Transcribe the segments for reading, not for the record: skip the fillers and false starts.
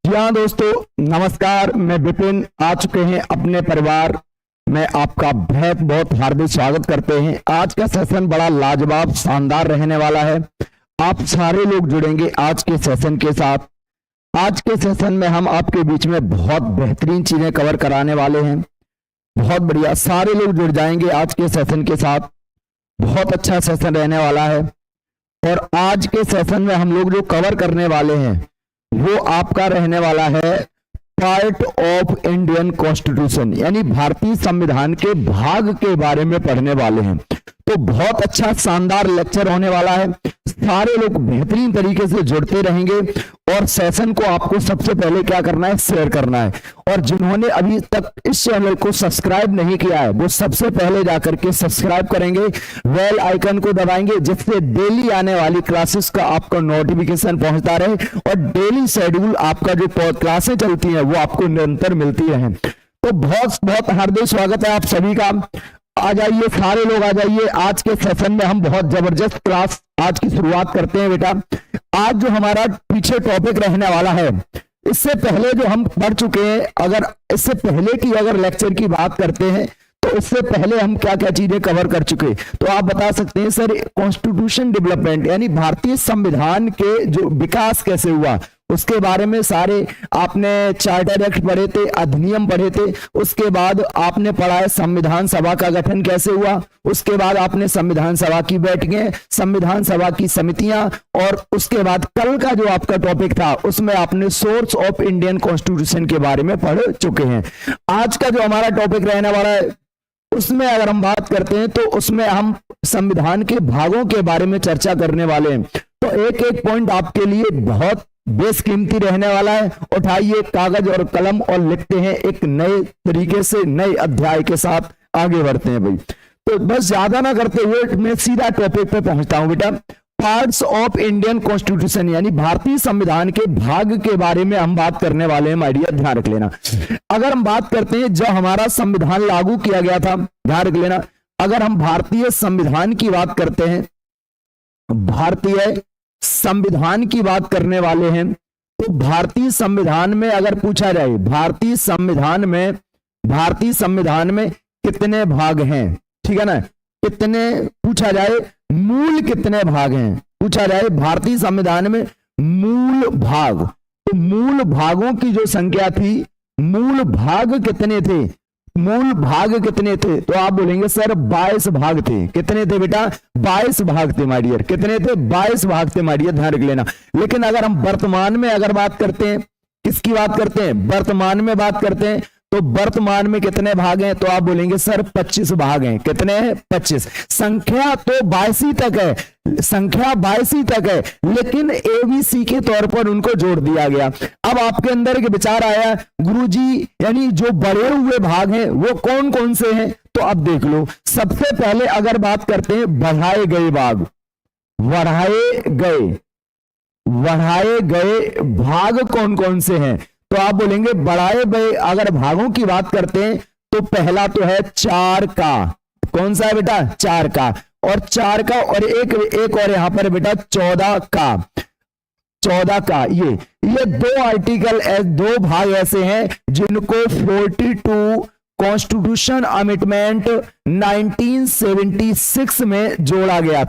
जी हाँ दोस्तों, नमस्कार। मैं विपिन आ चुके हैं अपने परिवार में। आपका बहुत बहुत हार्दिक स्वागत करते हैं। आज का सेशन बड़ा लाजवाब शानदार रहने वाला है। आप सारे लोग जुड़ेंगे आज के सेशन के साथ। आज के सेशन में हम आपके बीच में बहुत बेहतरीन चीजें कवर कराने वाले हैं। बहुत बढ़िया, सारे लोग जुड़ जाएंगे आज के सेशन के साथ। बहुत अच्छा सेशन रहने वाला है। और आज के सेशन में हम लोग जो कवर करने वाले हैं वो आपका रहने वाला है पार्ट ऑफ इंडियन कॉन्स्टिट्यूशन, यानी भारतीय संविधान के भाग के बारे में पढ़ने वाले हैं। तो बहुत अच्छा शानदार लेक्चर होने वाला है। सारे लोग बेहतरीन तरीके से जुड़ते रहेंगे और सेशन को आपको सबसे पहले क्या करना है, शेयर करना है। और जिन्होंने अभी तक इस चैनल को सब्सक्राइब नहीं किया है वो सबसे पहले जाकर के सब्सक्राइब करेंगे, बेल आइकन को दबाएंगे, जिससे डेली आने वाली क्लासेस का आपको नोटिफिकेशन पहुंचता रहे और डेली शेड्यूल आपका जो क्लासें चलती हैं वो आपको निरंतर मिलती रहे। तो बहुत बहुत हार्दिक स्वागत है आप सभी का। आ जाइए, सारे लोग आ जाइए। आज के सेशन में हम बहुत जबरदस्त क्लास आज की शुरुआत करते हैं बेटा। आज जो हमारा पीछे टॉपिक रहने वाला है, इससे पहले जो हम पढ़ चुके हैं, अगर इससे पहले की अगर लेक्चर की बात करते हैं तो उससे पहले हम क्या क्या चीजें कवर कर चुके, तो आप बता सकते हैं सर कॉन्स्टिट्यूशन डेवलपमेंट यानी भारतीय संविधान के जो विकास कैसे हुआ उसके बारे में सारे आपने चार्टर एक्ट पढ़े थे, अधिनियम पढ़े थे। उसके बाद आपने पढ़ा है संविधान सभा का गठन कैसे हुआ। उसके बाद आपने संविधान सभा की बैठकें, संविधान सभा की समितियां, और उसके बाद कल का जो आपका टॉपिक था उसमें आपने सोर्स ऑफ इंडियन कॉन्स्टिट्यूशन के बारे में पढ़ चुके हैं। आज का जो हमारा टॉपिक रहने वाला है उसमें अगर हम बात करते हैं तो उसमें हम संविधान के भागों के बारे में चर्चा करने वाले हैं। तो एक एक पॉइंट आपके लिए बहुत बेशकीमती रहने वाला है। उठाइए कागज और कलम और लिखते हैं, एक नए तरीके से नए अध्याय के साथ आगे बढ़ते हैं भाई। तो बस ज्यादा ना करते हुए मैं सीधा टॉपिक पे पहुंचता हूं बेटा। पार्ट्स ऑफ इंडियन कॉन्स्टिट्यूशन यानी भारतीय संविधान के भाग के बारे में हम बात करने वाले हैं। माय डियर, ध्यान रख लेना। अगर हम बात करते हैं जब हमारा संविधान लागू किया गया था, ध्यान रख लेना, अगर हम भारतीय संविधान की बात करते हैं, भारतीय संविधान की बात करने वाले हैं, तो भारतीय संविधान में अगर पूछा जाए भारतीय संविधान में कितने भाग हैं, ठीक है ना, कितने पूछा जाए मूल कितने भाग हैं, पूछा जाए भारतीय संविधान में मूल भाग, तो मूल भागों की जो संख्या थी, मूल भाग कितने थे, मूल भाग कितने थे, तो आप बोलेंगे सर 22 भाग थे। कितने थे बेटा? 22 भाग थे माय डियर। कितने थे? 22 भाग थे माय डियर, ध्यान रख लेना। लेकिन अगर हम वर्तमान में अगर बात करते हैं, किसकी बात करते हैं, वर्तमान में बात करते हैं, तो वर्तमान में कितने भाग हैं, तो आप बोलेंगे सर 25 भाग हैं। कितने हैं? 25। संख्या तो 22 तक है, संख्या 22 तक है, लेकिन एबीसी के तौर पर उनको जोड़ दिया गया। अब आपके अंदर एक विचार आया, गुरुजी यानी जो बढ़े हुए भाग हैं वो कौन कौन से हैं, तो अब देख लो। सबसे पहले अगर बात करते हैं बढ़ाए गए भाग, बढ़ाए गए भाग कौन कौन से हैं, तो आप बोलेंगे बढ़ाए गए अगर भागों की बात करते हैं तो पहला तो है 4 का। कौन सा है बेटा? 4 का, और 4 का, और एक और यहां पर बेटा 14 का। ये दो आर्टिकल, दो भाग ऐसे हैं जिनको 42 कॉन्स्टिट्यूशन अमेंडमेंट 1976 में जोड़ा गया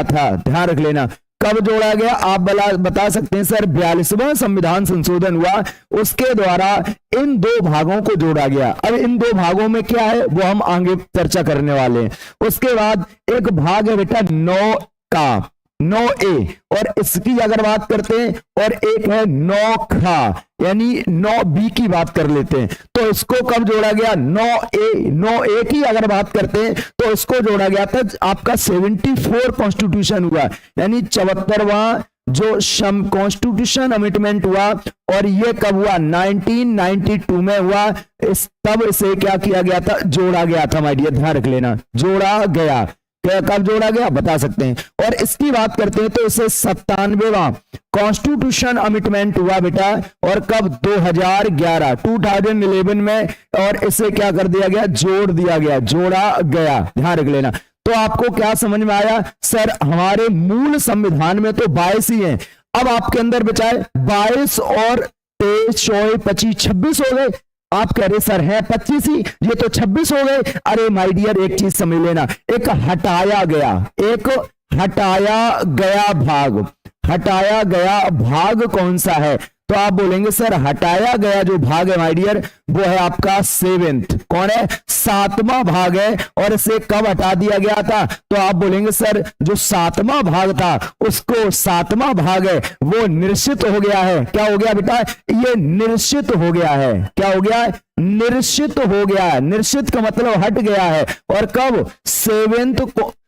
था, ध्यान रख लेना। कब जोड़ा गया? आप बता सकते हैं सर 42वां संविधान संशोधन हुआ, उसके द्वारा इन दो भागों को जोड़ा गया। अब इन दो भागों में क्या है वो हम आगे चर्चा करने वाले हैं। उसके बाद एक भाग है बेटा 9 का, 9A, और इसकी अगर बात करते हैं, और एक है 9 खा यानी 9B की बात कर लेते हैं, तो इसको कब जोड़ा गया? 9A की अगर बात करते हैं तो इसको जोड़ा गया था आपका 74 कॉन्स्टिट्यूशन हुआ, यानी 74वां जो कॉन्स्टिट्यूशन अमेंडमेंट हुआ, और ये कब हुआ? 1992 में हुआ। तब इसे क्या किया गया था? जोड़ा गया था माय डियर, ध्यान रख लेना, जोड़ा गया। कब जोड़ा गया बता सकते हैं। और इसकी बात करते हैं तो इसे 97वां कॉन्स्टिट्यूशन अमेंडमेंट हुआ बेटा, और कब? 2011 में, और इसे क्या कर दिया गया? जोड़ दिया गया, जोड़ा गया, ध्यान रख लेना। तो आपको क्या समझ में आया? सर हमारे मूल संविधान में तो 22 ही हैं, अब आपके अंदर बचा है 22 और 23, 24, 25, 26 हो गए। आप कह रहे सर है 25 ही, ये तो 26 हो गए। अरे माय डियर, एक चीज समझ लेना, एक हटाया गया हटाया गया भाग कौन सा है? तो आप बोलेंगे सर हटाया गया जो भाग है माय डियर, वो है आपका 7th। कौन है? 7वां भाग है। और इसे कब हटा दिया गया था? तो आप बोलेंगे सर जो 7वां भाग था उसको 7वां भाग है वो निश्चित हो गया है। क्या हो गया बेटा? ये निश्चित हो गया है। क्या हो गया? निश्चित हो गया है। निश्चित का मतलब हट गया है। और कब?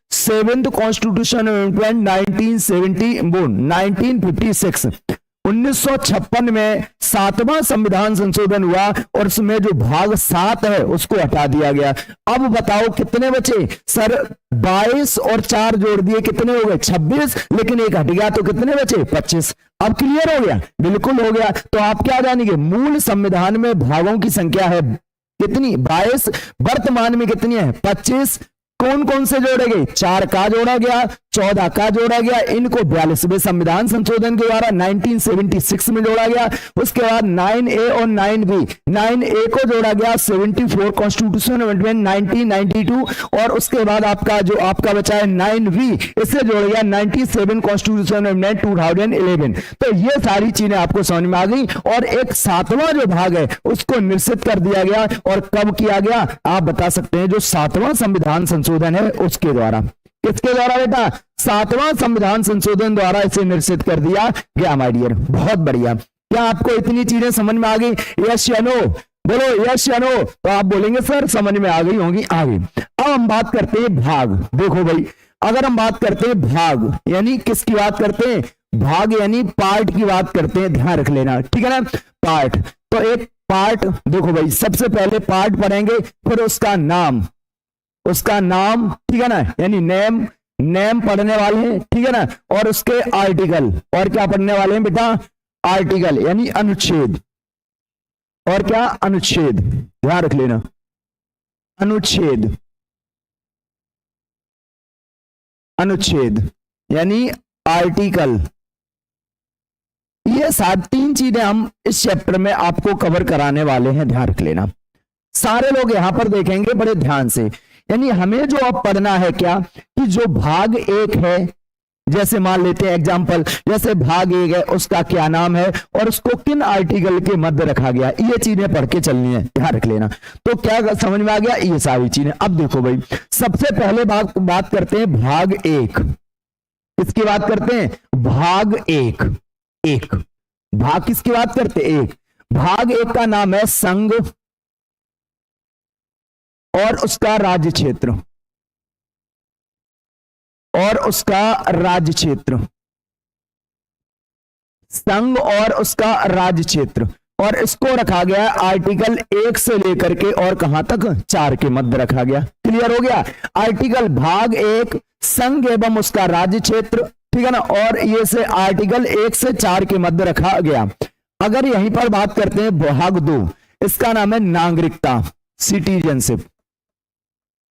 7th कॉन्स्टिट्यूशन अमेंडमेंट 1956 1956 में 7वां संविधान संशोधन हुआ और उसमें जो भाग 7 है उसको हटा दिया गया। अब बताओ कितने बचे? सर 22 और 4 जोड़ दिए, कितने हो गए? 26, लेकिन एक हट गया तो कितने बचे? 25। अब क्लियर हो गया? बिल्कुल हो गया। तो आप क्या जानेंगे? मूल संविधान में भागों की संख्या है कितनी? 22। वर्तमान में कितनी है? 25। कौन कौन से जोड़े गए? 4 का जोड़ा गया, 14 का जोड़ा गया। इनको 42वें संविधान संशोधन के द्वारा 1976 में जोड़ा गया। उसके बाद 9A और 9B, 9A को जोड़ा गया 74 कॉन्स्टिट्यूशन अमेंडमेंट 1992। और उसके बाद आपका जो आपका बचा है 9B, इसे जोड़ा गया 97 कॉन्स्टिट्यूशन अमेंडमेंट 2011। तो ये सारी चीजें आपको समझ में आ गई। और एक 7वां जो भाग है उसको निश्चित कर दिया गया। और कब किया गया? आप बता सकते हैं जो 7वां संविधान संशोधन है उसके द्वारा। किसके द्वारा बेटा? 7वां संविधान संशोधन द्वारा इसे निश्चित कर दिया गया माय डियर। बहुत बढ़िया। क्या आपको इतनी चीजें समझ में आ गई? यस या नो? बोलो यस या नो। तो आप बोलेंगे सर समझ में आ गई होंगी। आ गई। अब हम बात करते हैं भाग। देखो भाई, अगर हम बात करते हैं भाग यानी किसकी बात करते हैं? भाग यानी पार्ट की बात करते हैं। ध्यान रख लेना, ठीक है ना? पार्ट। तो एक पार्ट देखो भाई, सबसे पहले पार्ट पढ़ेंगे, फिर उसका नाम, ठीक है ना, यानी नेम पढ़ने वाले हैं, ठीक है ना। और उसके आर्टिकल, और क्या पढ़ने वाले हैं बेटा? आर्टिकल यानी अनुच्छेद। और क्या? अनुच्छेद। ध्यान रख लेना, अनुच्छेद यानी आर्टिकल। ये 3 चीजें हम इस चैप्टर में आपको कवर कराने वाले हैं। ध्यान रख लेना, सारे लोग यहां पर देखेंगे बड़े ध्यान से। यानी हमें जो अब पढ़ना है क्या, कि जो भाग 1 है, जैसे मान लेते हैं एग्जांपल, जैसे भाग 1 है उसका क्या नाम है और उसको किन आर्टिकल के मध्य रखा गया, ये चीजें पढ़ के चलनी है। ध्यान रख लेना। तो क्या समझ में आ गया? ये सारी चीजें। अब देखो भाई, सबसे पहले बात करते हैं भाग 1। किसकी बात करते हैं? भाग 1। भाग किसकी बात करते हैं? 1। भाग 1 का नाम है संघ और उसका राज्य क्षेत्र, संघ और उसका राज्य क्षेत्र। और इसको रखा गया आर्टिकल 1 से लेकर के और कहां तक? 4 के मध्य रखा गया। क्लियर हो गया? आर्टिकल भाग 1 संघ एवं उसका राज्य क्षेत्र, ठीक है ना। और ये से आर्टिकल 1 से 4 के मध्य रखा गया। अगर यहीं पर बात करते हैं भाग 2, इसका नाम है नागरिकता, सिटीजनशिप।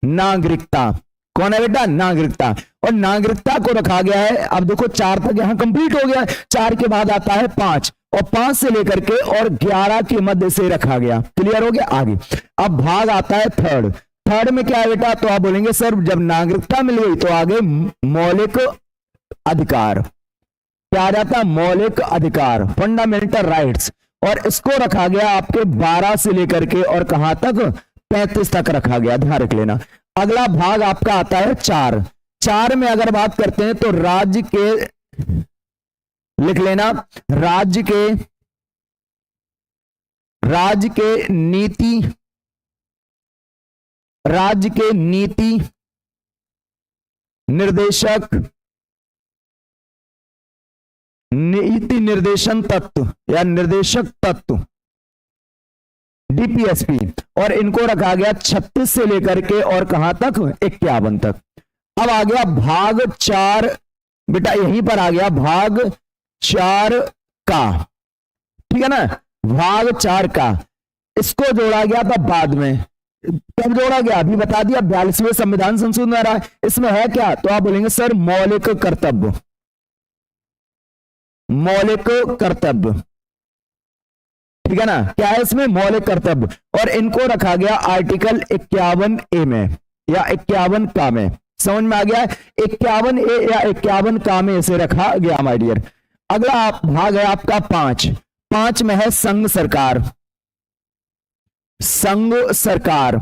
नागरिकता कौन है बेटा? नागरिकता। और नागरिकता को रखा गया है, अब देखो 4 तक यहां कंप्लीट हो गया। 4 के बाद आता है 5, और 5 से लेकर के और 11 के मध्य से रखा गया। क्लियर हो गया? आगे अब भाग आता है थर्ड में क्या है बेटा? तो आप बोलेंगे सर जब नागरिकता मिल गई तो आगे मौलिक अधिकार। क्या आ जाता? मौलिक अधिकार, फंडामेंटल राइट्स। और इसको रखा गया आपके 12 से लेकर के और कहां तक? 35 तक रखा गया। ध्यान रख लेना। अगला भाग आपका आता है 4 में अगर बात करते हैं तो राज्य के, लिख लेना, राज्य के नीति निर्देशन तत्व या निर्देशक तत्व, डीपीएसपी। और इनको रखा गया 36 से लेकर के और कहां तक? 51 तक। अब आ गया भाग 4 बेटा, यहीं पर आ गया भाग 4 का, ठीक है ना। भाग 4 का इसको जोड़ा गया था बाद में। कब जोड़ा गया? अभी बता दिया, 42वें संविधान संशोधन द्वारा। इसमें है क्या? तो आप बोलेंगे सर मौलिक कर्तव्य। मौलिक कर्तव्य, ठीक है ना। क्या है इसमें? मौलिक कर्तव्य। और इनको रखा गया आर्टिकल 51A में या 51 का में। समझ में आ गया? 51A या 51 का में इसे रखा गया माय डियर। अगला भाग है आपका 5 में है संघ सरकार। संघ सरकार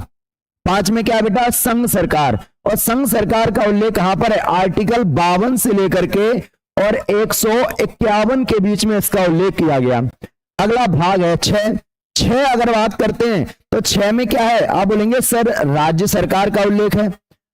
5 में क्या है बेटा? संघ सरकार। और संघ सरकार का उल्लेख कहां पर है? आर्टिकल 52 से लेकर के और 151 के बीच में इसका उल्लेख किया गया। अगला भाग है 6 अगर बात करते हैं तो 6 में क्या है? आप बोलेंगे सर राज्य सरकार का उल्लेख है।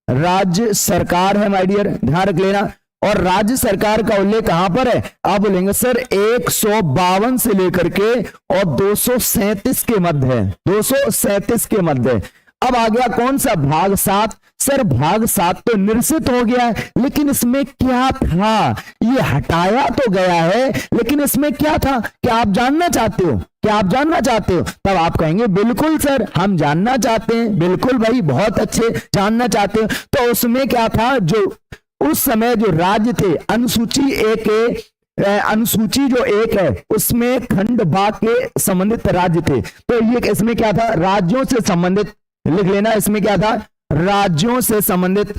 राज्य सरकार है माय डियर, ध्यान रख लेना। और राज्य सरकार का उल्लेख कहां पर है? आप बोलेंगे सर 152 से लेकर के और 237 के मध्य है। 237 के मध्य। अब आ गया कौन सा? भाग 7। सर भाग 7 तो निरसित हो गया है, लेकिन इसमें क्या था? ये हटाया तो गया है, लेकिन इसमें क्या था? क्या आप जानना चाहते हो? क्या आप जानना चाहते हो? तब आप कहेंगे बिल्कुल सर हम जानना चाहते हैं। बिल्कुल भाई, बहुत अच्छे, जानना चाहते हो। तो उसमें क्या था? जो उस समय जो राज्य थे, अनुसूची जो 1 है उसमें खंड भाग के संबंधित राज्य थे। तो ये इसमें क्या था? राज्यों से संबंधित, लिख लेना इसमें क्या था? राज्यों से संबंधित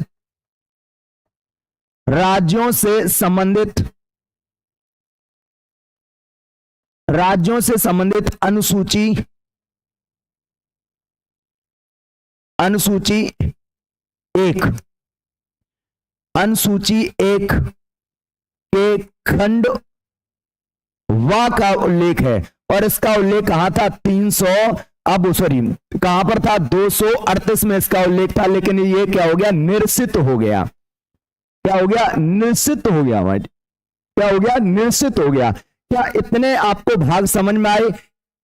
अनुसूची 1 के खंड वा का उल्लेख है। और इसका उल्लेख कहां था? 238 में इसका उल्लेख था, लेकिन ये क्या हो गया? निरसित हो गया। क्या हो गया? निरसित हो गया भाई। क्या हो गया? निरसित हो गया। क्या इतने आपको भाग समझ में आए?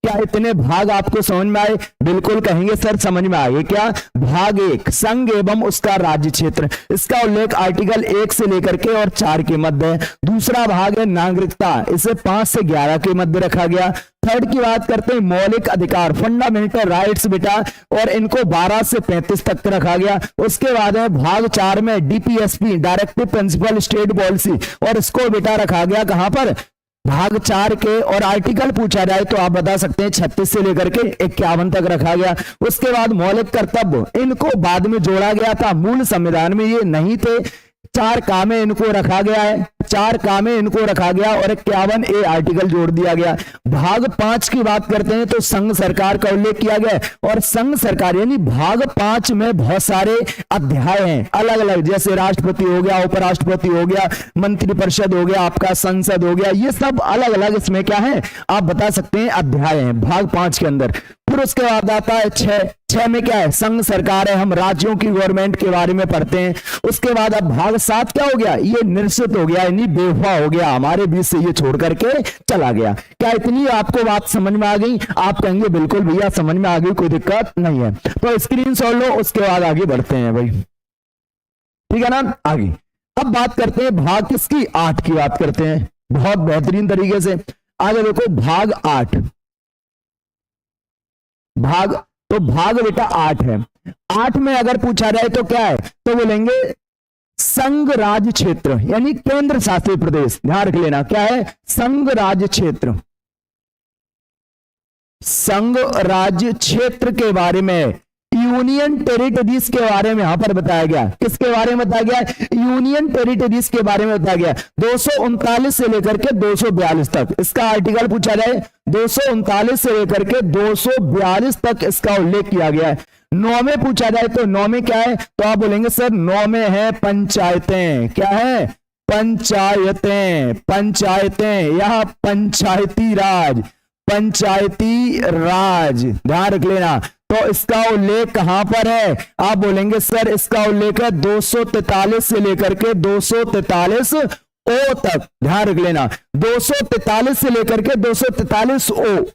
क्या इतने भाग आपको समझ में आए? बिल्कुल कहेंगे सर समझ में आए। क्या? भाग 1 संघ एवं उसका राज्य क्षेत्र, इसका उल्लेख आर्टिकल 1 से लेकर के और 4 के मध्य है। दूसरा भाग है नागरिकता, इसे 5 से 11 के मध्य रखा गया। थर्ड की बात करते हैं मौलिक अधिकार, फंडामेंटल राइट्स बेटा, और इनको 12 से 35 तक रखा गया। उसके बाद है भाग 4 में DPSP, directive principle state policy, और इसको बेटा रखा गया कहां पर? भाग 4 के। और आर्टिकल पूछा जाए तो आप बता सकते हैं 36 से लेकर के 51 तक रखा गया। उसके बाद मौलिक कर्तव्य, इनको बाद में जोड़ा गया था, मूल संविधान में ये नहीं थे। 4 कामें इनको रखा गया है, 4 कामें इनको रखा गया और 51A आर्टिकल जोड़ दिया गया। भाग 5 की बात करते हैं तो संघ सरकार का उल्लेख किया गया है। और संघ सरकार यानी भाग 5 में बहुत सारे अध्याय हैं अलग अलग, जैसे राष्ट्रपति हो गया, उपराष्ट्रपति हो गया, मंत्रिपरिषद हो गया, आपका संसद हो गया, ये सब अलग अलग इसमें क्या है आप बता सकते हैं अध्याय हैं भाग 5 के अंदर। फिर उसके बाद आता है 6 में क्या है? संघ सरकार है, हम राज्यों की गवर्नमेंट के बारे में पढ़ते हैं। उसके बाद अब भाग 7 क्या हो गया? ये निरसित हो गया, यानी बेवफा हो गया, हमारे बीच से ये छोड़ करके चला गया। क्या इतनी आपको बात समझ में आ गई? आप कहेंगे बिल्कुल भैया समझ में आ गई, कोई दिक्कत नहीं है। तो स्क्रीनशॉट लो, उसके बाद आगे बढ़ते हैं भाई, ठीक है ना। आगे अब बात करते हैं भाग किसकी? 8 की बात करते हैं बहुत बेहतरीन तरीके से। आगे देखो भाग 8, तो भाग बेटा 8 है। 8 में अगर पूछा जाए तो क्या है? तो बोलेंगे संघ राज्य क्षेत्र यानी केंद्र शासित प्रदेश। ध्यान रख लेना क्या है? संघ राज्य क्षेत्र। संघ राज्य क्षेत्र के बारे में, यूनियन टेरिटरीज के बारे में यहां पर बताया गया। किसके बारे में बताया गया? यूनियन टेरिटरीज के बारे में बताया गया। 239 से लेकर के 242 तक इसका आर्टिकल पूछा जाए, 239 से लेकर के 242 तक इसका उल्लेख किया गया है। 9 में पूछा जाए तो 9 में क्या है? तो आप बोलेंगे सर 9 में है पंचायतें। क्या है? पंचायतें। पंचायतें या पंचायती राज, पंचायती राज, ध्यान रख लेना। तो इसका उल्लेख कहां पर है? आप बोलेंगे सर इसका उल्लेख है 243 से लेकर के 243 ओ तक। ध्यान रख लेना 243 से लेकर के 243 ओ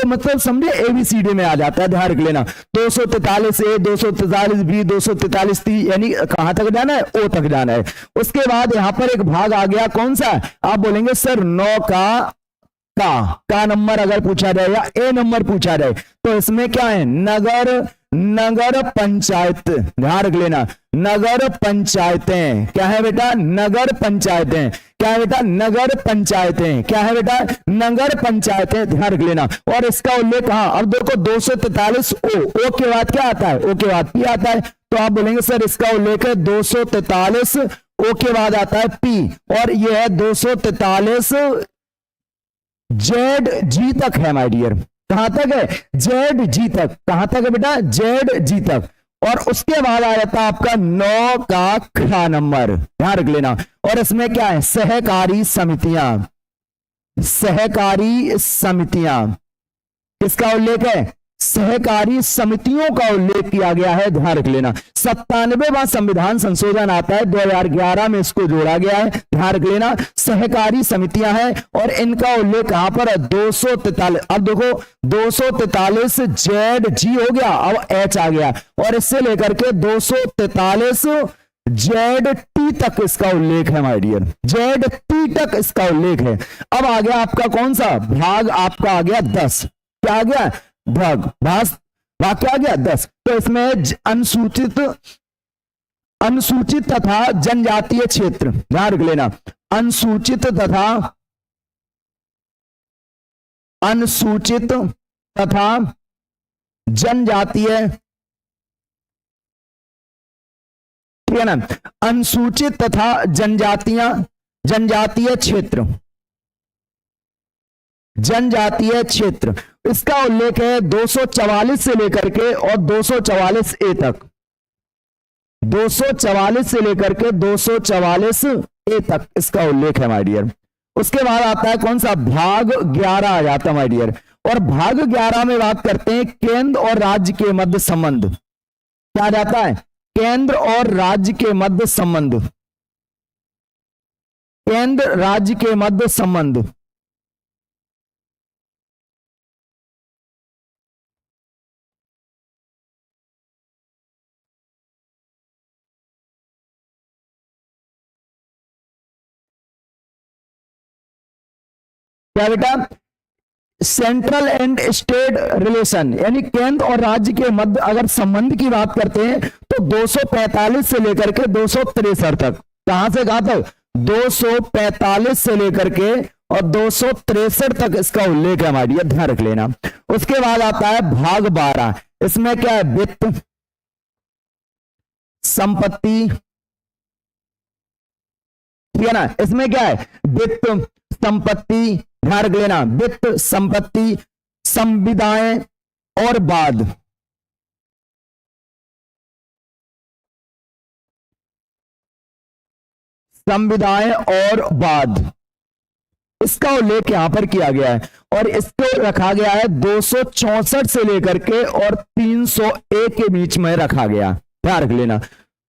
मतलब समझे ABCD में आ जाता है। ध्यान रख लेना 243 A, 243 B, 243 C, यानी कहां तक जाना है? ओ तक जाना है। उसके बाद यहां पर एक भाग आ गया, कौन सा? आप बोलेंगे सर 9 का नंबर अगर पूछा जाए या ए नंबर पूछा जाए तो इसमें क्या है? नगर पंचायत। ध्यान रख लेना नगर पंचायतें। क्या है बेटा? नगर पंचायतें। क्या है बेटा? नगर पंचायतें। क्या है बेटा? नगर पंचायतें। ध्यान रख लेना। और इसका उल्लेख कहां? अब देखो 243 ओ के बाद क्या आता है? ओ के बाद पी आता है। तो आप बोलेंगे सर इसका उल्लेख है 243 ओ के बाद आता है पी, और यह है 243 जेड जी तक है माय डियर। कहां तक है? जेड जी तक। कहां तक है बेटा? जेड जी तक। और उसके बाद आ जाता है आपका 9 का खा नंबर। ध्यान रख लेना। और इसमें क्या है? सहकारी समितियां। सहकारी समितियां किसका उल्लेख है? सहकारी समितियों का उल्लेख किया गया है। ध्यान रख लेना। 97वां संविधान संशोधन आता है 2011 में, इसको जोड़ा गया है। ध्यान रख लेना। सहकारी समितियां हैं और इनका उल्लेख कहां पर है? 243। अब देखो 243 जेड जी हो गया, अब एच आ गया, और इससे लेकर के 243 जेड टी तक इसका उल्लेख है माय डियर। जेड टी तक इसका उल्लेख है। अब आ गया आपका कौन सा भाग? आपका आ गया 10। क्या आ गया? भाग। भाग क्या आ गया? 10। तो इसमें अनुसूचित तथा जनजातीय क्षेत्र। ध्यान रख लेना। अनुसूचित तथा जनजातीय, ठीक है ना? अनुसूचित तथा जनजातीय क्षेत्र। जनजातीय क्षेत्र, इसका उल्लेख है 244 से लेकर के और 244 ए तक। 244 से लेकर के 244 ए तक इसका उल्लेख है माय डियर। उसके बाद आता है कौन सा? भाग 11 आ जाता है माय डियर। और भाग 11 में बात करते हैं केंद्र और राज्य के मध्य संबंध। क्या जाता है? केंद्र और राज्य के मध्य संबंध। केंद्र राज्य के मध्य संबंध। क्या बेटा? सेंट्रल एंड स्टेट रिलेशन, यानी केंद्र और राज्य के मध्य अगर संबंध की बात करते हैं तो 245 से लेकर के 263 तक। कहां से कहां तक? 245 से लेकर के और 263 तक इसका उल्लेख है हमारी, ध्यान रख लेना। उसके बाद आता है भाग 12। इसमें क्या है? वित्त, संपत्ति, ठीक है ना? इसमें क्या है? वित्त, संपत्ति, ध्यान रख लेना। वित्त, संपत्ति, संविदाएं और बाद। संविदाएं और बाद, इसका उल्लेख यहां पर किया गया है और इसको रखा गया है 264 से लेकर के और 301 के बीच में रखा गया। ध्यान रख लेना।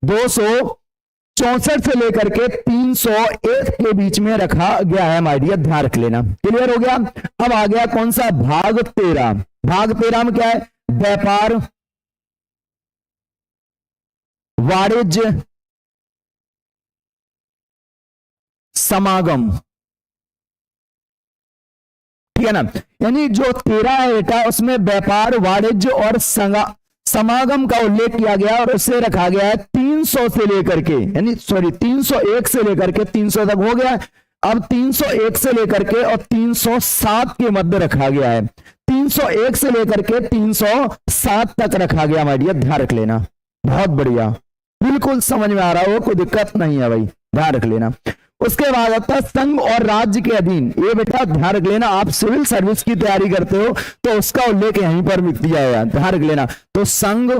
264 से लेकर के 301 के बीच में रखा गया है माय डियर, ध्यान रख लेना। क्लियर हो गया? अब आ गया कौन सा? भाग 13। भाग 13 में क्या है? व्यापार, वाणिज्य, समागम, ठीक है ना? यानी जो 13 है बेटा उसमें व्यापार, वाणिज्य और समागम का उल्लेख किया गया और उसे रखा गया है 300 से लेकर के, यानी 301 से लेकर के 300 तक हो गया। अब 301 से लेकर के और 307 के मध्य रखा गया है। 301 से लेकर के 307 तक रखा गया माय डियर, ध्यान रख लेना। बहुत बढ़िया, बिल्कुल समझ में आ रहा हो, कोई दिक्कत नहीं है भाई, ध्यान रख लेना। उसके बाद आता है संघ और राज्य के अधीन। ये बेटा ध्यान रख लेना, आप सिविल सर्विस की तैयारी करते हो तो उसका उल्लेख यहीं पर मिल जाएगा, ध्यान रख लेना। तो संघ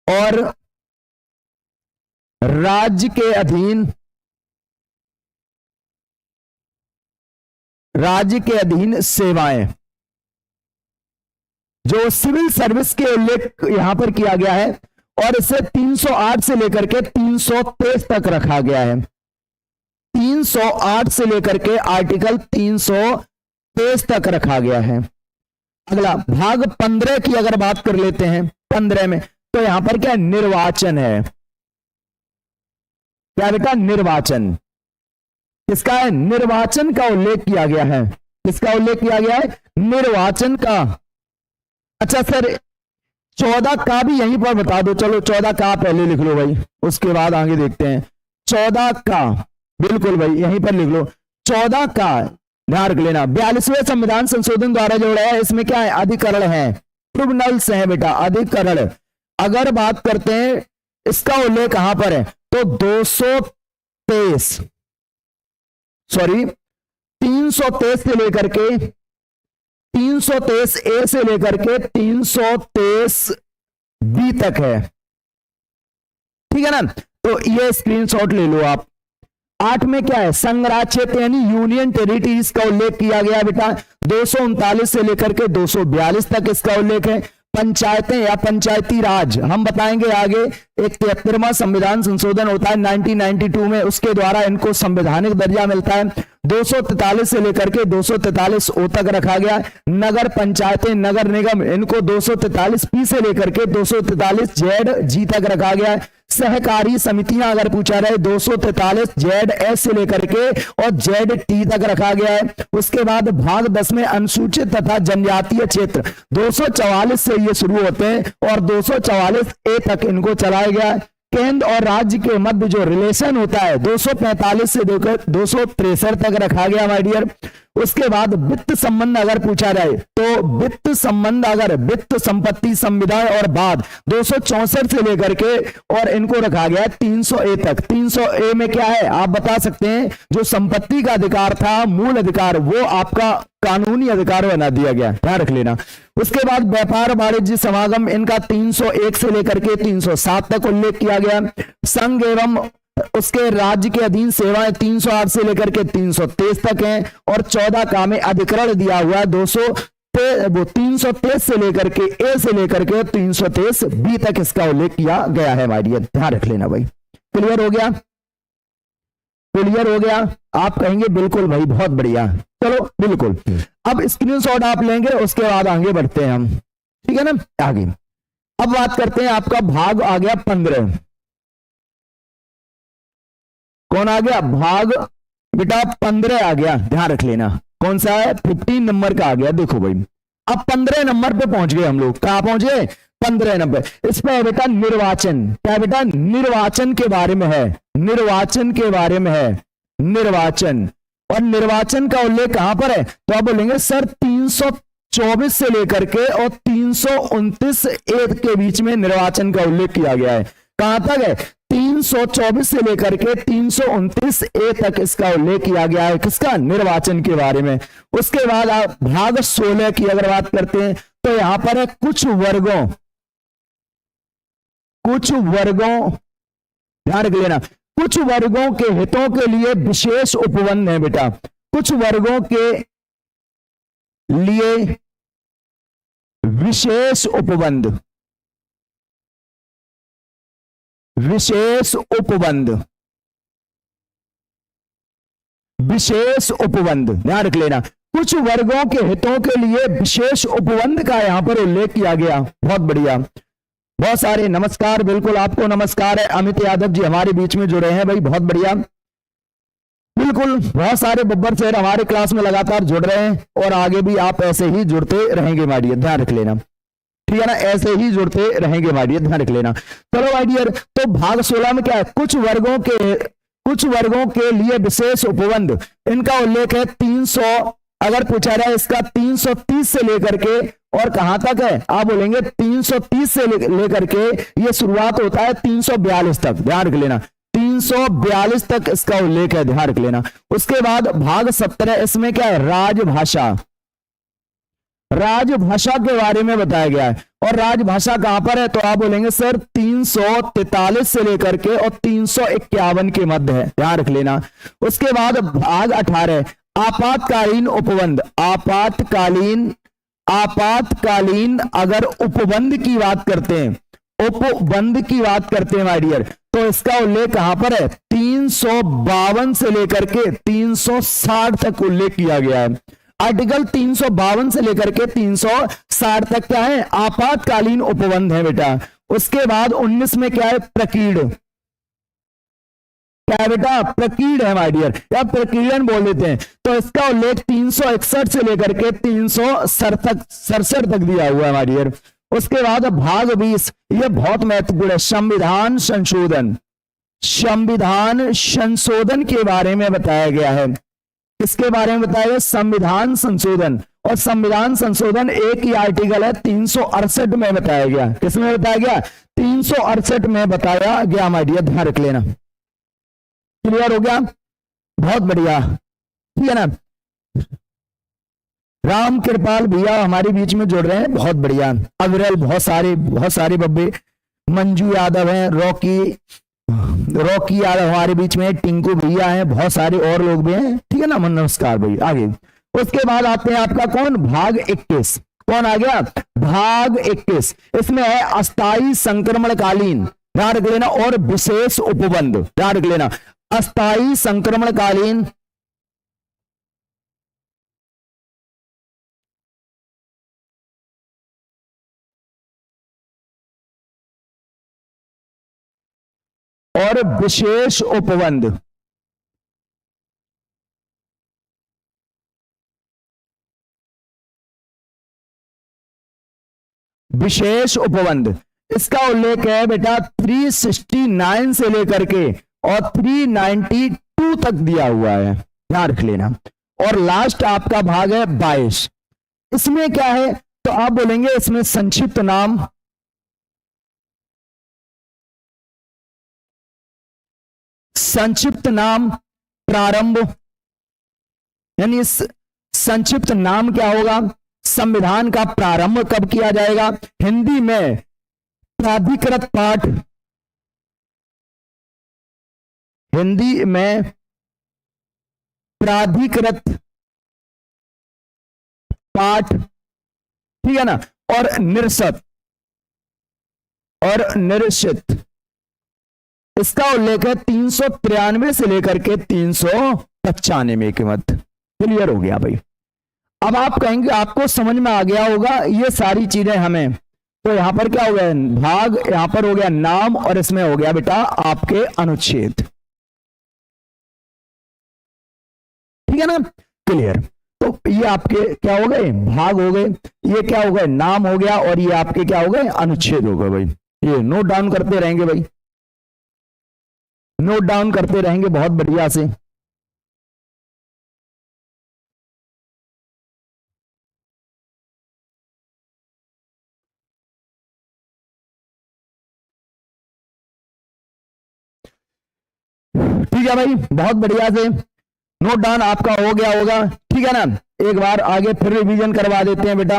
और राज्य के अधीन, राज्य के अधीन सेवाएं, जो सिविल सर्विस के उल्लेख यहां पर किया गया है और इसे 308 से लेकर के 323 तक रखा गया है। 308 से लेकर के आर्टिकल 323 तक रखा गया है। अगला भाग 15 की अगर बात कर लेते हैं, 15 में तो यहां पर क्या निर्वाचन है। क्या बेटा? निर्वाचन। किसका है? निर्वाचन का उल्लेख किया गया है। किसका उल्लेख किया गया है? निर्वाचन का। अच्छा सर, 14 का भी यहीं पर बता दो, चलो 14 का पहले लिख लो भाई, उसके बाद आगे देखते हैं। 14 का बिल्कुल भाई यहीं पर लिख लो। 14 का ध्यान रख लेना, 42वें संविधान संशोधन द्वारा जोड़ा है, इसमें क्या है, अधिकरण है, ट्रिब्यूनल्स है बेटा, अधिकरण। अगर बात करते हैं इसका उल्लेख कहां पर है, तो 223 सॉरी 323 से लेकर के 323 ए से लेकर के 323 बी तक है, ठीक है ना। तो ये स्क्रीनशॉट ले लो आप। 8 में क्या है, संघ राज्य क्षेत्र यानी यूनियन टेरिटरीज का उल्लेख किया गया बेटा, 239 से लेकर के 242 तक इसका उल्लेख है। पंचायतें या पंचायती राज हम बताएंगे आगे, एक 73वां संविधान संशोधन होता है 1992 में, उसके द्वारा इनको संवैधानिक दर्जा मिलता है। 243 से लेकर के 243 ओ तक रखा गया। नगर पंचायतें नगर निगम इनको 243 पी से लेकर के 243 जेड जी तक रखा गया है। सहकारी समितियां अगर पूछा रहे 243 जेड एस से लेकर के और जेड टी तक रखा गया है। उसके बाद भाग 10 में अनुसूचित तथा जनजातीय क्षेत्र 244 से ये शुरू होते हैं और 244 ए तक इनको चलाया गया है। केंद्र और राज्य के मध्य जो रिलेशन होता है 245 से 263 तक रखा गया माय डियर। उसके बाद वित्त संबंध अगर पूछा जाए तो वित्त संबंध अगर वित्त संपत्ति संविदा और बाद 264 से लेकर के और इनको रखा गया 300 ए तक। 300 ए में क्या है आप बता सकते हैं, जो संपत्ति का अधिकार था मूल अधिकार वो आपका कानूनी अधिकार बना दिया गया, ध्यान रख लेना। उसके बाद व्यापार वाणिज्य समागम इनका 301 से लेकर के 307 तक उल्लेख किया गया। संघ एवं उसके राज्य के अधीन सेवाएं 308 से लेकर के 323 तक हैं और 14 का में अधिकरण दिया हुआ है 323 से लेकर के ए से लेकर के 323 बी तक इसका उल्लेख किया गया है माय डियर, ध्यान रख लेना भाई। क्लियर हो गया, क्लियर हो गया, आप कहेंगे बिल्कुल भाई बहुत बढ़िया, चलो बिल्कुल। अब स्क्रीनशॉट आप लेंगे उसके बाद आगे बढ़ते हैं हम, ठीक है ना आगे। अब बात करते हैं आपका भाग आ गया 15, कौन आ गया भाग बेटा 15 आ गया, ध्यान रख लेना कौन सा है 15 नंबर का आ गया। देखो भाई अब 15 नंबर पे पहुंच गए हम लोग, कहां पहुंचे 15 नंबर। इस पे बेटा निर्वाचन, क्या बेटा निर्वाचन के बारे में है, निर्वाचन के बारे में है, निर्वाचन। और निर्वाचन का उल्लेख कहां पर है, तो आप बोलेंगे सर 324 से लेकर के और 329 ए के बीच में निर्वाचन का उल्लेख किया गया है। कहां तक है 324 से लेकर के 329 ए तक इसका उल्लेख किया गया है, किसका निर्वाचन के बारे में। उसके बाद आप भाग 16 की अगर बात करते हैं तो यहां पर है कुछ वर्गों ध्यान रख लेना, कुछ वर्गों के हितों के लिए विशेष उपबंध है बेटा, कुछ वर्गों के लिए विशेष उपबंध, विशेष उपबंध, विशेष उपबंध, ध्यान रख लेना। कुछ वर्गों के हितों के लिए विशेष उपबंध का यहां पर उल्लेख किया गया, बहुत बढ़िया, बहुत सारे नमस्कार, बिल्कुल आपको नमस्कार है। अमित यादव जी हमारे बीच में जुड़े हैं भाई, बहुत बढ़िया, बिल्कुल बहुत सारे बब्बर सर हमारे क्लास में लगातार जुड़ रहे हैं और आगे भी आप ऐसे ही जुड़ते रहेंगे माय डियर, ध्यान रख लेना, ठीक है ना, ऐसे ही जुड़ते रहेंगे माय डियर, ध्यान रख लेना। चलो माय डियर, तो भाग 16 में क्या है, कुछ वर्गों के लिए विशेष उपबंध, इनका उल्लेख है 300, अगर पूछा रहा है इसका 330 से लेकर के और कहां तक है, आप बोलेंगे 330 से लेकर के ये शुरुआत होता है 342 तक, ध्यान रख लेना 342 तक इसका उल्लेख है, ध्यान रख लेना। उसके बाद भाग 17 इसमें क्या है राजभाषा, राजभाषा के बारे में बताया गया है। और राजभाषा कहां पर है, तो आप बोलेंगे सर 343 से लेकर के और 351 के मध्य है, ध्यान रख लेना। उसके बाद भाग 18 आपातकालीन उपबंध, आपातकालीन अगर उपबंध की बात करते हैं, उपबंध की बात करते हैं माय डियर, तो इसका उल्लेख कहां पर है 352 से लेकर के 360 तक उल्लेख किया गया है। आर्टिकल 352 से लेकर के 360 तक क्या है आपातकालीन उपबंध है बेटा। उसके बाद 19 में क्या है प्रकीर्ण, क्या है बेटा प्रकीर्ण है माय डियर, या प्रकीर्णन बोल देते हैं। तो इसका उल्लेख 361 से लेकर के 367 तक दिया हुआ है माय डियर। उसके बाद भाग 20, ये बहुत महत्वपूर्ण है, संविधान संशोधन। संविधान संशोधन के बारे में बताया गया है। किसके बारे में बताया गया? संविधान संशोधन। और संविधान संशोधन एक ही आर्टिकल है 368 में बताया गया। किसमें बताया गया? 368 में बताया गया। माय डियर, ध्यान रख लेना। क्लियर हो गया? बहुत बढ़िया, ठीक है ना। राम कृपाल भैया हमारे बीच में जुड़ रहे हैं, बहुत बढ़िया। अविरल, बहुत सारे बब्बे, मंजू यादव हैं, रॉकी यादव हमारे बीच में, टिंकू भैया हैं, बहुत सारे और लोग भी हैं, ठीक है ना। नमस्कार भाई। आगे उसके बाद आते हैं आपका कौन? भाग 21। कौन आ गया? भाग 21। इसमें है अस्थाई संक्रमणकालीन, ध्यान रख लेना, और विशेष उपबंध, ध्यान रख लेना। अस्थाई संक्रमणकालीन और विशेष उपबंध। विशेष उपबंध, इसका उल्लेख है बेटा 369 से लेकर के और 392 तक दिया हुआ है, ध्यान रख लेना। और लास्ट आपका भाग है 22। इसमें क्या है? तो आप बोलेंगे इसमें संक्षिप्त नाम, संक्षिप्त नाम प्रारंभ, यानी इस संक्षिप्त नाम क्या होगा? संविधान का प्रारंभ कब किया जाएगा? हिंदी में प्राधिकृत पाठ, हिंदी में प्राधिकृत पाठ, ठीक है ना। और निरसित, और निरसित, इसका उल्लेख है 393 से लेकर के 395 के मध्य। क्लियर हो गया भाई? अब आप कहेंगे आपको समझ में आ गया होगा ये सारी चीजें हमें, तो यहां पर क्या हो गया? भाग, यहां पर हो गया नाम, और इसमें हो गया बेटा आपके अनुच्छेद, ठीक है ना। क्लियर? तो ये आपके क्या हो गए? भाग हो गए। ये क्या हो गए? नाम हो गया। और ये आपके क्या हो गए? अनुच्छेद हो गए भाई। ये नोट डाउन करते रहेंगे भाई, नोट डाउन करते रहेंगे बहुत बढ़िया से। ठीक है भाई, बहुत बढ़िया से नोट डाउन आपका हो गया होगा, ठीक है ना। एक बार आगे फिर रिवीजन करवा देते हैं बेटा,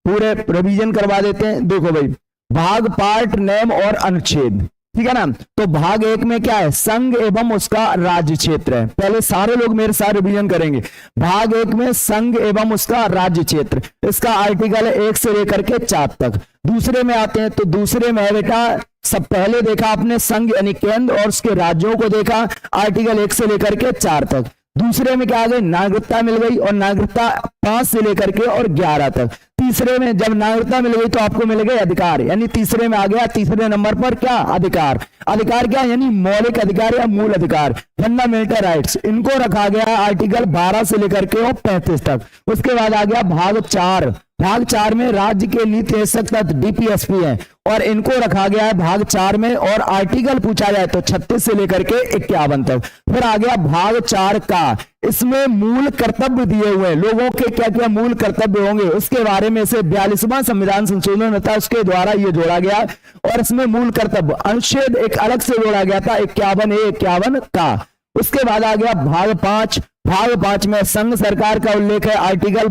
पूरे रिवीजन करवा देते हैं। देखो भाई, भाग, पार्ट, नेम और अनुच्छेद, ठीक है ना। तो भाग 1 में क्या है? संघ एवं उसका राज्य क्षेत्र है। पहले सारे लोग मेरे साथ रिवीजन करेंगे। भाग 1 में संघ एवं उसका राज्य क्षेत्र, इसका आर्टिकल है 1 से लेकर के 4 तक। दूसरे में आते हैं, तो दूसरे में है बेटा, सब पहले देखा आपने संघ यानी केंद्र और उसके राज्यों को देखा, आर्टिकल 1 से लेकर के 4 तक। दूसरे में क्या आ गई? नागरिकता मिल गई, और नागरिकता 5 से लेकर के और 11 तक। तीसरे में जब नागरिकता मिल गई तो आपको मिल गए अधिकार, यानी तीसरे में आ गया, तीसरे नंबर पर क्या? अधिकार। अधिकार क्या? यानी मौलिक अधिकार या मूल अधिकार, फंडामेंटल राइट्स, इनको रखा गया आर्टिकल 12 से लेकर के और 35 तक। उसके बाद आ गया भाग 4। भाग 4 में राज्य के नीति निदेशक तत्व डीपीएसपी है, और इनको रखा गया है भाग 4 में। और आर्टिकल पूछा जाए तो 36 से लेकर के 51 तक। फिर आ गया भाग 4 का, इसमें मूल कर्तव्य दिए हुए, लोगों के क्या क्या मूल कर्तव्य होंगे उसके बारे में से 42वां संविधान संशोधन होता है, उसके द्वारा ये जोड़ा गया। और इसमें मूल कर्तव्य अनुच्छेद एक अलग से जोड़ा गया था 51A 51 का। उसके बाद आ गया भाग 5। भाग 5 में संघ सरकार का उल्लेख है, आर्टिकल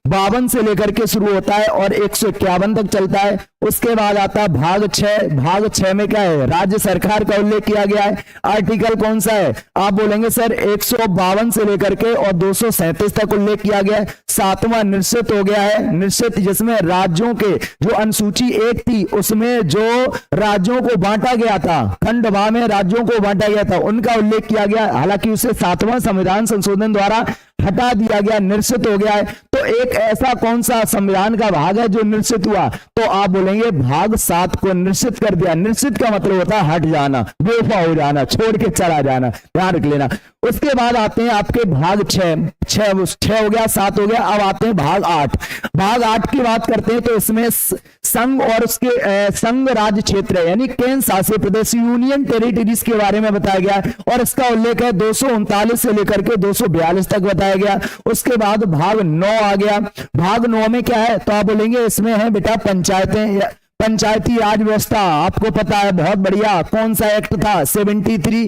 52 से लेकर के शुरू होता है और 151 तक चलता है। उसके बाद आता है भाग 6। भाग 6 में क्या है? राज्य सरकार का उल्लेख किया गया है, आर्टिकल कौन सा है? आप बोलेंगे सर 152 से लेकर के और 237 तक उल्लेख किया गया है। 7वां निश्चित हो गया है, निश्चित, जिसमें राज्यों के जो अनुसूची 1 थी उसमें जो राज्यों को बांटा गया था, खंडवा में राज्यों को बांटा गया था, उनका उल्लेख किया गया। हालांकि उसे 7वां संविधान संशोधन द्वारा हटा दिया गया, निश्चित हो गया है। तो एक ऐसा कौन सा संविधान का भाग है जो निश्चित हुआ? तो आप बोले बोलेंगे भाग 7 को निश्चित कर दिया। निश्चित का मतलब होता है हट जाना, बेवफा हो जाना, छोड़ के चला जाना, ध्यान रख लेना। उसके बाद आते हैं आपके भाग 6 हो गया, 7 हो गया। अब आते हैं भाग 8। भाग 8 की बात करते हैं तो इसमें संघ और उसके संघ राज्य क्षेत्र यानी केंद्र शासित प्रदेश यूनियन टेरिटरीज के बारे में बताया गया है और इसका उल्लेख है 239 से लेकर के 242 तक बताया गया। उसके बाद भाग 9 आ गया। भाग 9 में क्या है तो आप बोलेंगे इसमें है बेटा पंचायतें, पंचायती राज व्यवस्था। आपको पता है, बहुत बढ़िया। कौन सा एक्ट था 73,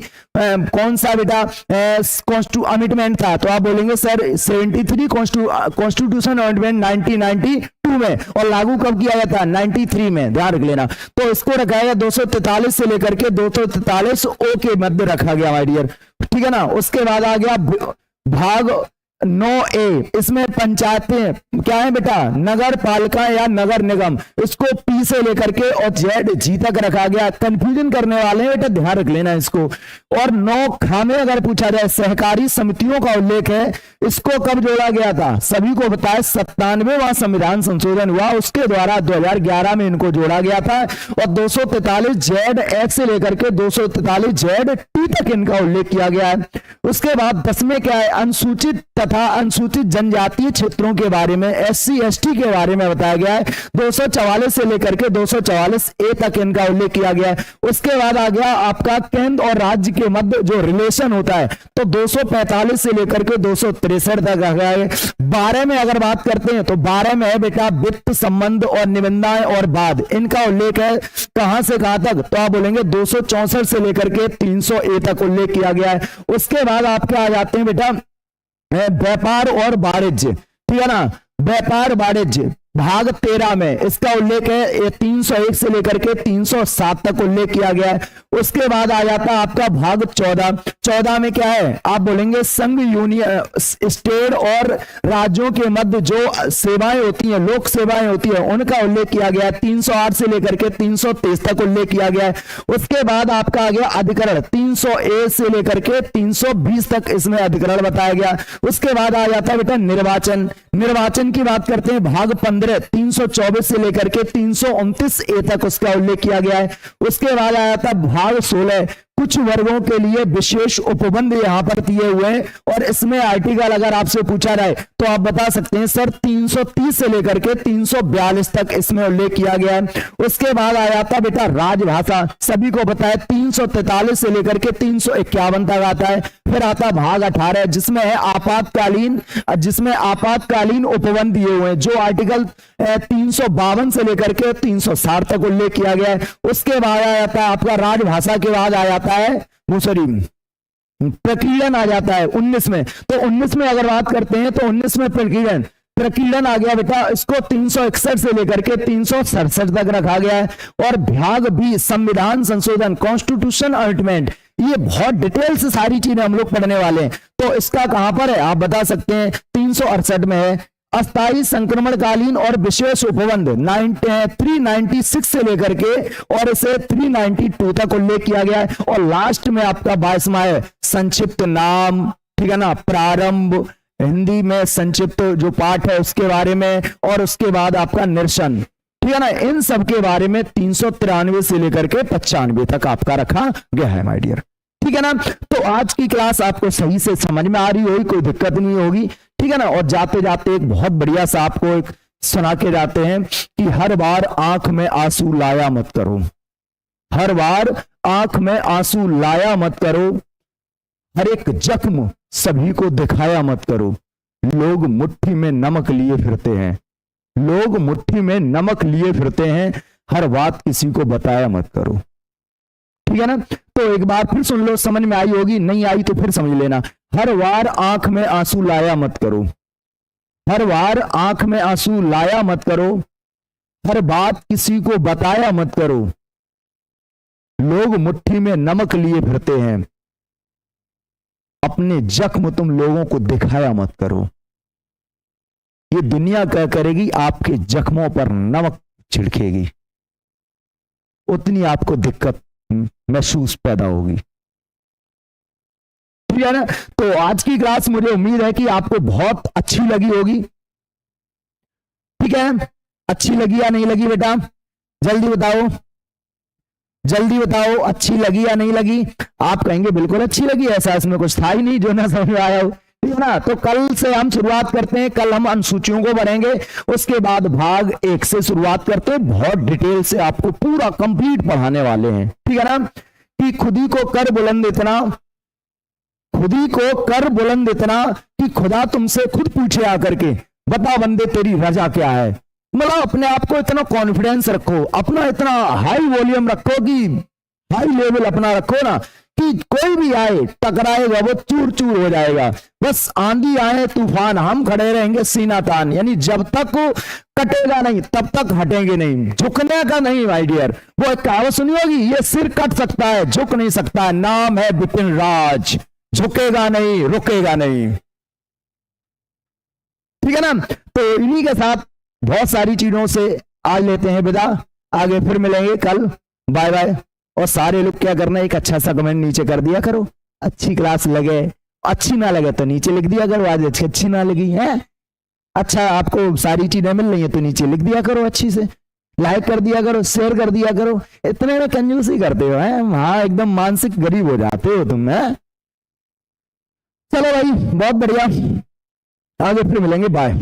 कौन सा बेटा अमेंडमेंट था तो आप बोलेंगे सर 73 कॉन्स्टिट्यूशन अमेंडमेंट 1992 में, और लागू कब किया गया था 93 में, ध्यान रख लेना। तो इसको रखा गया 243 से लेकर के 243 ओ के मध्य रखा गया माय डियर, ठीक है ना। उसके बाद आ गया भाग 9A। इसमें पंचायतें क्या है बेटा, नगर पालिका या नगर निगम। इसको P से लेकर के और Z तक रखा गया। कंफ्यूजन करने वाले हैं बेटा, ध्यान रख लेना इसको। और 9 में अगर पूछा जाए सहकारी समितियों का उल्लेख है, इसको कब जोड़ा गया था सभी को बताया 97वां संविधान संशोधन हुआ, उसके द्वारा 2011 में इनको जोड़ा गया था। और 243 ZH से लेकर के 243 ZT तक इनका उल्लेख किया गया है। उसके बाद 10 में क्या है, अनुसूचित तथा अनुसूचित जनजातीय क्षेत्रों के बारे में SC ST के बारे में बताया गया है। 244 से लेकर के 244A तक इनका उल्लेख किया गया है। उसके बाद आ गया आपका केंद्र और राज्य के मध्य जो रिलेशन होता है तो 245 से लेकर के 263 तक रखा है। 12 में अगर बात करते हैं तो 12 में है बेटा वित्त संबंध और निबंधाएं और बाद, इनका उल्लेख है कहां से कहां तक तो आप बोलेंगे 264 से लेकर के 300A तक उल्लेख किया गया है। उसके बाद आपके आ जाते हैं बेटा व्यापार और वाणिज्य, ठीक है ना। व्यापार वाणिज्य भाग 13 में इसका उल्लेख है 301 से लेकर के 307 तक उल्लेख किया गया है। उसके बाद आ जाता है आपका भाग 14 में क्या है आप बोलेंगे संघ यूनियन स्टेट और राज्यों के मध्य जो सेवाएं होती हैं, लोक सेवाएं होती है, उनका उल्लेख किया गया है। 308 से लेकर के 323 तक उल्लेख किया गया है। उसके बाद आपका आ गया अधिकरण 300A से लेकर के 320 तक इसमें अधिकरण बताया गया। उसके बाद आ जाता है बेटा निर्वाचन की बात करते हैं भाग 15 324 से लेकर के 329A तक उसका उल्लेख किया गया है। उसके बाद आया था भाग 16 कुछ वर्गों के लिए विशेष उपबंध यहां पर दिए हुए हैं और इसमें आर्टिकल अगर आपसे पूछा जाए तो आप बता सकते हैं सर 330 से लेकर के 342 तक इसमें उल्लेख किया गया है। उसके बाद आया था बेटा राजभाषा, सभी को पता है 343 से लेकर के 351 तक आता है। फिर आता भाग 18 जिसमें है आपातकालीन उपबंध दिए हुए हैं जो आर्टिकल 352 से लेकर के 360 तक उल्लेख किया गया है। उसके बाद आ जाता है आपका राजभाषा के बाद आ जाता है प्रकीर्णन आ जाता है 19 में। तो 19 में अगर बात करते हैं तो 19 में प्रकीर्णन आ गया बेटा, इसको 361 से लेकर के 367 तक रखा गया है। और भाग 20 संविधान संशोधन कॉन्स्टिट्यूशन अमेंडमेंट, ये बहुत डिटेल से सारी चीजें हम लोग पढ़ने वाले हैं। तो इसका कहां पर है आप बता सकते हैं 368 में है। अस्थायी संक्रमणकालीन और विशेष उपबंध 396 से लेकर के और इसे 392 तक उल्लेख किया गया है। और लास्ट में आपका 22वां है संक्षिप्त नाम, ठीक है ना, प्रारंभ हिंदी में संक्षिप्त जो पाठ है उसके बारे में, और उसके बाद आपका निरसन, ठीक है ना। इन सब के बारे में 393 से लेकर के 95 तक आपका रखा गया है माय डियर, ठीक है ना। तो आज की क्लास आपको सही से समझ में आ रही होगी, कोई दिक्कत नहीं होगी, ठीक है ना। और जाते जाते एक बहुत बढ़िया सा आपको एक सुना के जाते हैं कि हर बार आंख में आंसू लाया मत करो, हर बार आंख में आंसू लाया मत करो, हर एक जख्म सभी को दिखाया मत करो। लोग मुट्ठी में नमक लिए फिरते हैं, लोग मुट्ठी में नमक लिए फिरते हैं, हर बात किसी को बताया मत करो, ठीक है ना। तो एक बार फिर सुन लो, समझ में आई होगी, नहीं आई तो फिर समझ लेना। हर बार आंख में आंसू लाया मत करो, हर बार आंख में आंसू लाया मत करो, हर बात किसी को बताया मत करो। लोग मुट्ठी में नमक लिए फिरते हैं, अपने जख्म तुम लोगों को दिखाया मत करो। ये दुनिया क्या करेगी, आपके जख्मों पर नमक छिड़केगी, उतनी आपको दिक्कत महसूस पैदा होगी, ठीक है ना। तो आज की क्लास मुझे उम्मीद है कि आपको बहुत अच्छी लगी होगी, ठीक है। अच्छी लगी या नहीं लगी बेटा, जल्दी बताओ, जल्दी बताओ, अच्छी लगी या नहीं लगी? आप कहेंगे बिल्कुल अच्छी लगी, ऐसा इसमें कुछ था ही नहीं जो ना समझ में आया हो, ठीक है ना। तो कल से हम शुरुआत करते हैं, कल हम अनुसूचियों को भरेंगे, उसके बाद भाग 1 से शुरुआत करते हैं। बहुत डिटेल से आपको पूरा कंप्लीट पढ़ाने वाले हैं, ठीक है ना। कि खुदी को कर बुलंद इतना, खुदी को कर बुलंद इतना कि खुदा तुमसे खुद पूछे आकर के, बता बंदे तेरी रजा क्या है। मतलब अपने आप को इतना कॉन्फिडेंस रखो, अपना इतना हाई वॉल्यूम रखो, कि हाई लेवल अपना रखो ना, कि कोई भी आए टकराएगा वो चूर चूर हो जाएगा। बस आंधी आए तूफान हम खड़े रहेंगे सीना तान, यानी जब तक कटेगा नहीं तब तक हटेंगे नहीं, झुकने का नहीं माय डियर। वो एक कहावत सुनी होगी, ये सिर कट सकता है झुक नहीं सकता, नाम है बिपिन राज, झुकेगा नहीं रुकेगा नहीं, ठीक है ना। तो इन्हीं के साथ बहुत सारी चीजों से आज लेते हैं विदा, आगे फिर मिलेंगे कल, बाय बाय। और सारे लोग क्या करना, एक अच्छा सा कमेंट नीचे कर दिया करो, अच्छी क्लास लगे, अच्छी ना लगे तो नीचे लिख दिया करो, आज अच्छी ना लगी है, अच्छा आपको सारी चीजें मिल रही है तो नीचे लिख दिया करो, अच्छी से लाइक कर दिया करो, शेयर कर दिया करो। इतने में कंजूसी करते हो हैं, हाँ एकदम मानसिक गरीब हो जाते हो तुम, है। चलो भाई बहुत बढ़िया, आगे फिर मिलेंगे, बाय।